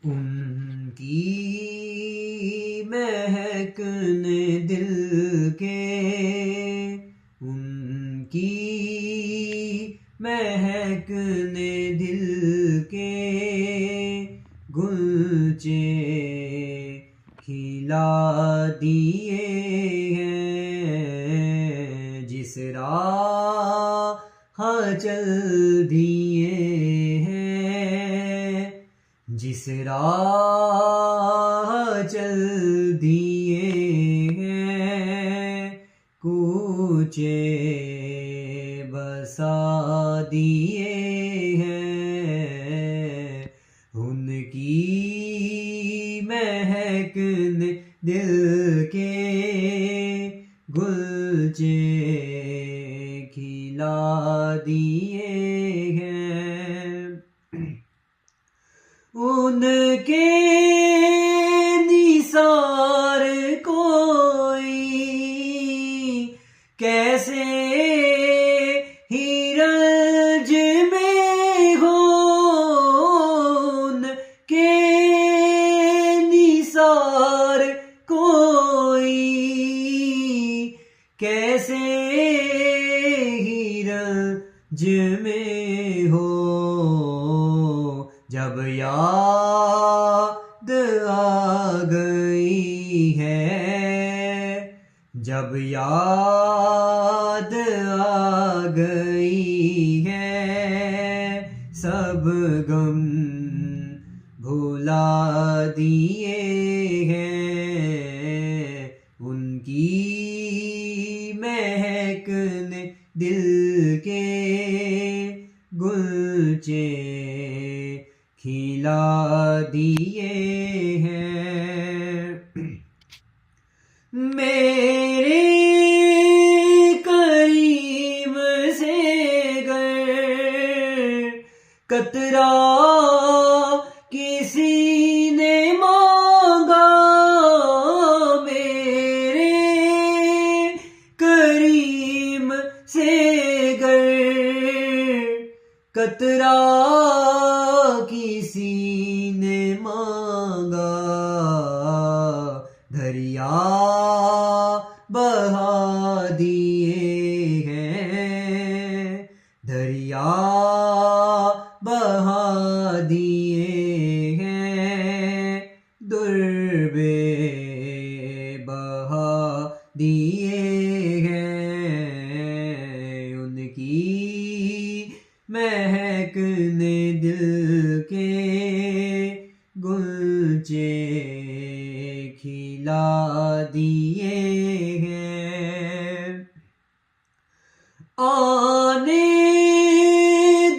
उनकी महक ने दिल के, उनकी महक ने दिल के गुलचे खिला दिए हैं। जिस राह चल दिए हैं, जिस राह चल दिए हैं, कूचे बसा दिए हैं। उनकी महक ने दिल के गुलचे खिला दिए हैं। उनके निसार कोई कैसे हिरज में हो, उनके निसार कोई कैसे हिरज में हो। जब याद आ गई है, जब याद आ गई है, सब गम भुला दिए हैं। उनकी महक ने दिल के गुलचे खिला दिए हैं। मेरे करीम से गर कतरा किसी ने मांगा, मेरे करीम से गर कतरा किसी ने मांगा, दरिया बहा दिए हैं, दरिया बहा दिए हैं, दुर्बे बहा दिए हैं। उनकी महक ने दिल के गुलचे खिला दिए हैं। आने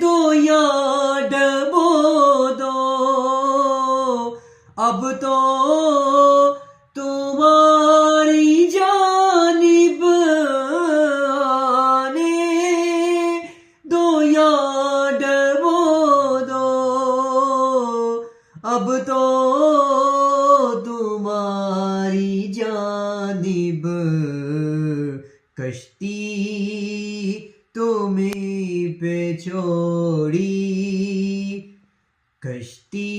दो या डबो दो, अब तो तुम्हारी जानिब, आने दो या डबो दो, अब तो तुम्हारी जानिब। कश्ती तुम्हीं पे छोड़ी, कश्ती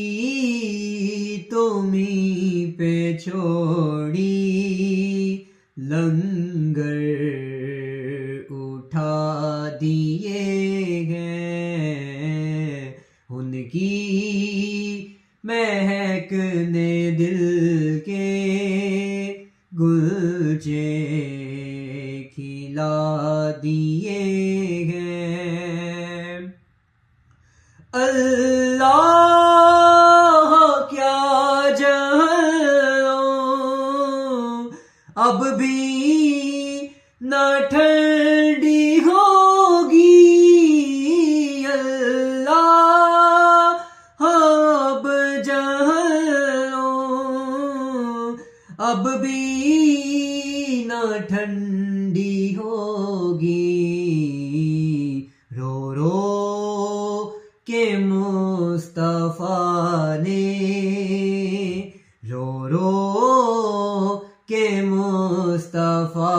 तुम्हीं पे छोड़ी, लंगर उठा दिए हैं। उनकी महक ने दिल के गुलचे खिला दिए हैं। अल्लाह क्या जहां अब भी न ठंडी होगी, अल्लाह अब जहां अब भी न ठंडी होगी। रो रो के मुस्तफा ने, रो रो के मुस्तफा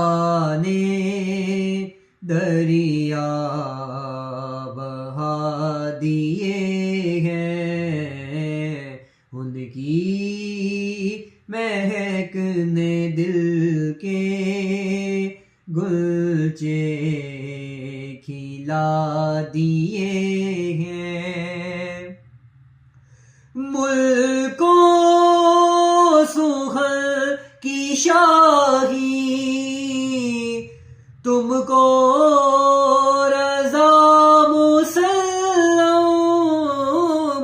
ने दरिया बहा दिए हैं। उनकी महक ने दिल के गुलचे खिला दिए हैं। मुल्कों सुहर की शाही तुमको रज़ा मुसल्लम,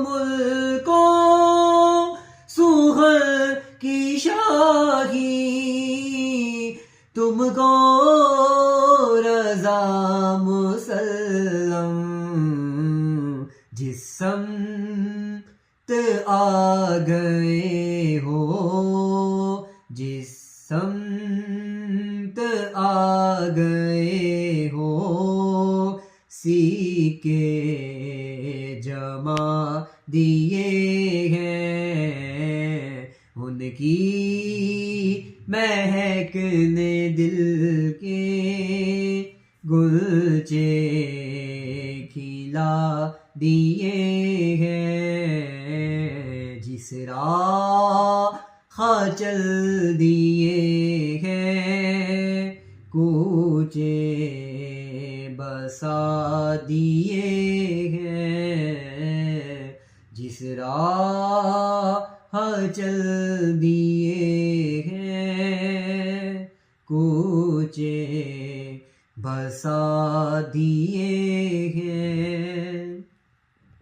मुल्कों सुहर की शाही तुमको रज़ा मुसल्लम। जिस समत आ गए हो, जिस समत आ गए हो, सीके जमा दिए हैं। उनकी महक ने दिल के गुलचे खिला दिए हैं। जिस राह चल दिए हैं, कूचे बसा दिए हैं। जिस राह चल दिए हैं, कूचे बसा दिए हैं।